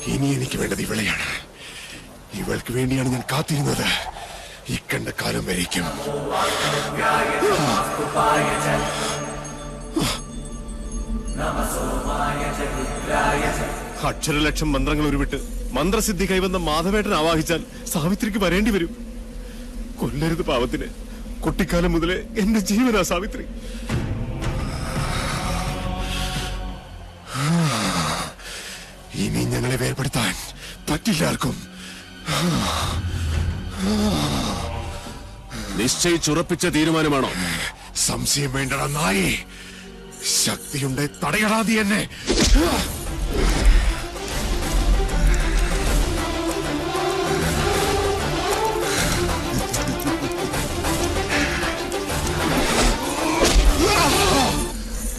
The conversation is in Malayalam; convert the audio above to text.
ഇനി എനിക്ക് വേണ്ടത് ഇവളെയാണ്. ഇവൾക്ക് വേണ്ടിയാണ് ഞാൻ കാത്തിരുന്നത് ഈ കണ്ട കാലം വരേക്കും. അക്ഷരലക്ഷം മന്ത്രങ്ങൾ ഉരുവിട്ട് മന്ത്രസിദ്ധി കൈവന്ന മാധവേട്ടൻ ആവാഹിച്ചാൽ സാവിത്രിക്ക് വരേണ്ടി വരും. കൊല്ലരുത് പാവത്തിന്. കുട്ടിക്കാലം മുതലേ എന്റെ ജീവനാ സാവിത്രി. ഇനി ഞങ്ങളെ വേർപെടുത്താൻ പറ്റില്ലാർക്കും. നിശ്ചയിച്ചുറപ്പിച്ച തീരുമാനമാണോ? സംശയം വേണ്ടടാ നായേ. ശക്തിയുണ്ടെ തടയടാതി എന്നെ.